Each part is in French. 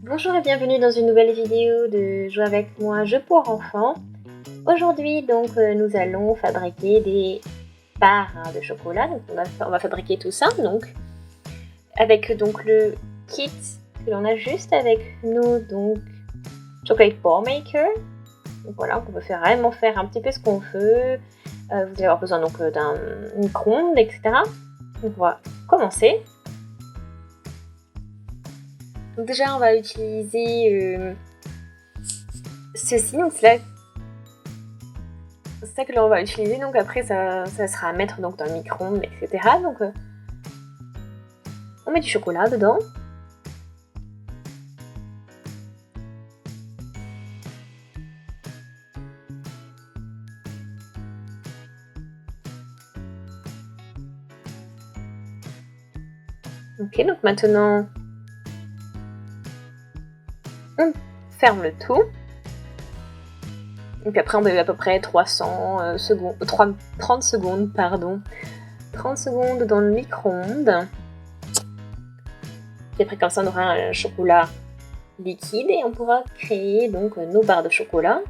Bonjour et bienvenue dans une nouvelle vidéo de Jouer avec moi, jeu pour enfants. Aujourd'hui donc nous allons fabriquer des barres de chocolat. Donc on va fabriquer tout ça donc avec donc le kit que l'on a juste avec nous, donc Chocolate Bar Maker. Donc voilà, on peut vraiment faire un petit peu ce qu'on veut. Vous allez avoir besoin donc d'un micro-ondes, etc. Donc on va commencer. Donc déjà on va utiliser ceci, donc c'est ça que l'on va utiliser, donc après ça sera à mettre donc dans le micro-ondes, etc. Donc on met du chocolat dedans. Ok, donc maintenant on ferme le tout. Et puis après on met à peu près 30 secondes, 30 secondes dans le micro-ondes. Et après comme ça on aura un chocolat liquide et on pourra créer donc nos barres de chocolat.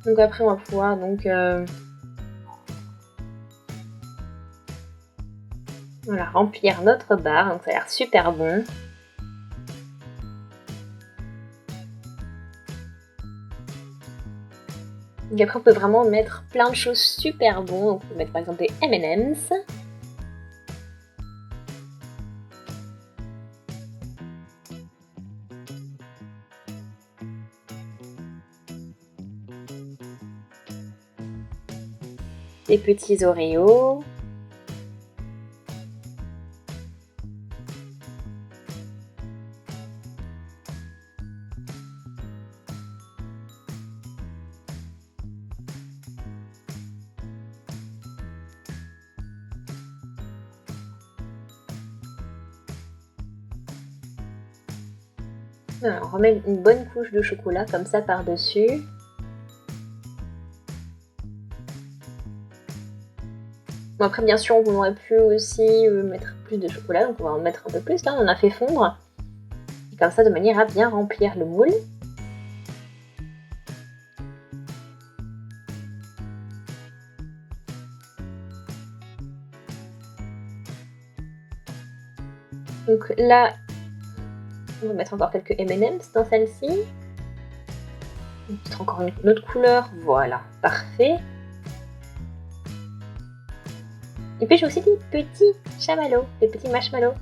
Donc après on va pouvoir donc voilà, remplir notre barre, donc ça a l'air super bon. Et après on peut vraiment mettre plein de choses super bon, donc on peut mettre par exemple des M&M's. Des petits Oreos. Voilà, on remet une bonne couche de chocolat comme ça par-dessus. Bon, après bien sûr on aurait pu aussi mettre plus de chocolat, donc on va en mettre un peu plus, là on a fait fondre. Et comme ça de manière à bien remplir le moule. Donc là, on va mettre encore quelques M&M's dans celle-ci. Peut-être encore une autre couleur, voilà, parfait. Et puis j'ai aussi des petits chamallows, des petits marshmallows.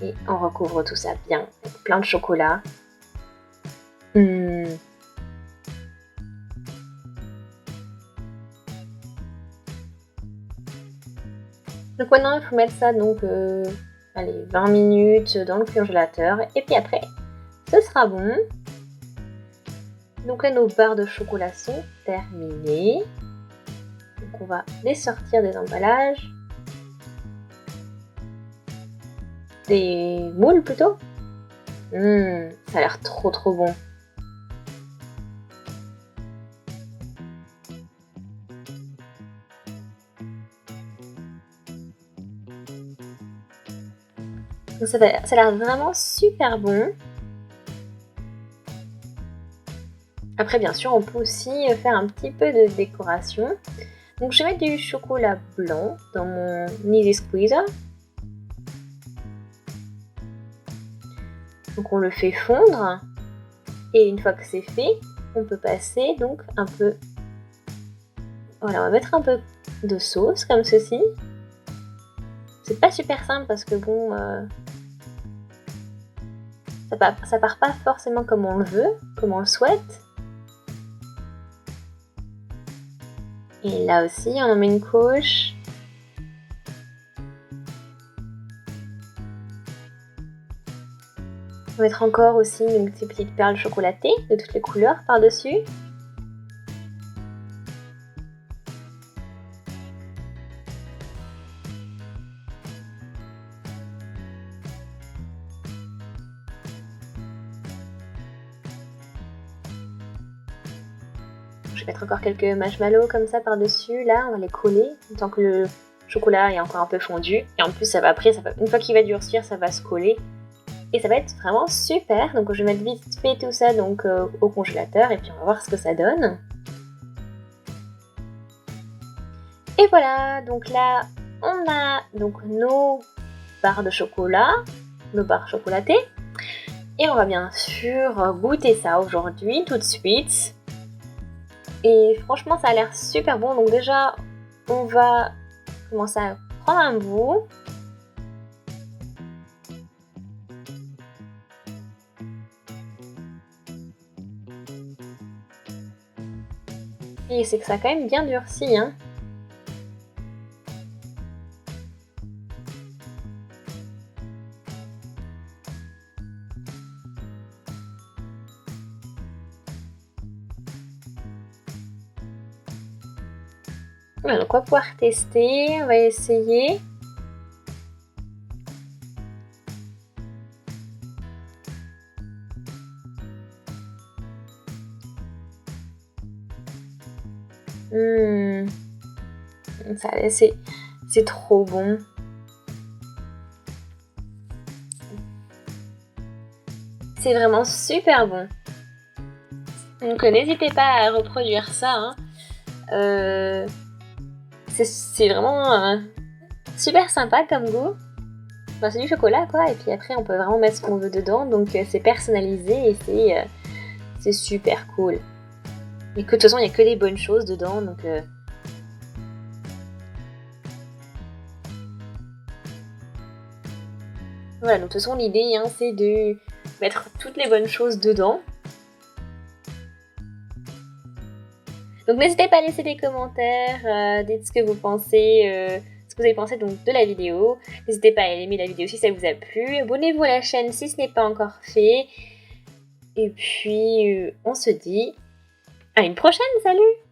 Et on recouvre tout ça bien, avec plein de chocolat. Donc maintenant il faut mettre ça donc allez, 20 minutes dans le congélateur et puis après ce sera bon. Donc là nos barres de chocolat sont terminées. Donc on va les sortir des emballages. Des moules plutôt. Ça a l'air trop bon. Donc ça a l'air vraiment super bon. Après bien sûr on peut aussi faire un petit peu de décoration. Donc je vais mettre du chocolat blanc dans mon Easy Squeezer. Donc on le fait fondre. Et une fois que c'est fait, on peut passer donc un peu... Voilà, on va mettre un peu de sauce comme ceci. C'est pas super simple parce que bon... ça part pas forcément comme on le veut, comme on le souhaite. Et là aussi, on en met une couche. On va mettre encore aussi une petite perle chocolatée de toutes les couleurs par-dessus. vais mettre encore quelques marshmallows comme ça par-dessus. Là, on va les coller tant que le chocolat est encore un peu fondu. Et en plus, une fois qu'il va durcir, ça va se coller. Et ça va être vraiment super. Donc je vais mettre vite fait tout ça donc, au congélateur et puis on va voir ce que ça donne. Et voilà, donc là, on a donc nos barres de chocolat, nos barres chocolatées. Et on va bien sûr goûter ça aujourd'hui, tout de suite. Et franchement, ça a l'air super bon. Donc déjà, on va commencer à prendre un bout. Et c'est que ça a quand même bien durci, hein. Voilà, donc on va pouvoir tester, on va essayer. C'est trop bon. C'est vraiment super bon. Donc n'hésitez pas à reproduire ça, hein. C'est vraiment super sympa comme goût. Enfin, c'est du chocolat quoi, et puis après on peut vraiment mettre ce qu'on veut dedans, donc c'est personnalisé et c'est super cool. Et que de toute façon il n'y a que des bonnes choses dedans, donc voilà, donc de toute façon l'idée hein, c'est de mettre toutes les bonnes choses dedans. Donc n'hésitez pas à laisser des commentaires, dites ce que vous pensez, ce que vous avez pensé donc de la vidéo. N'hésitez pas à aimer la vidéo si ça vous a plu. Abonnez-vous à la chaîne si ce n'est pas encore fait. Et puis on se dit à une prochaine, salut!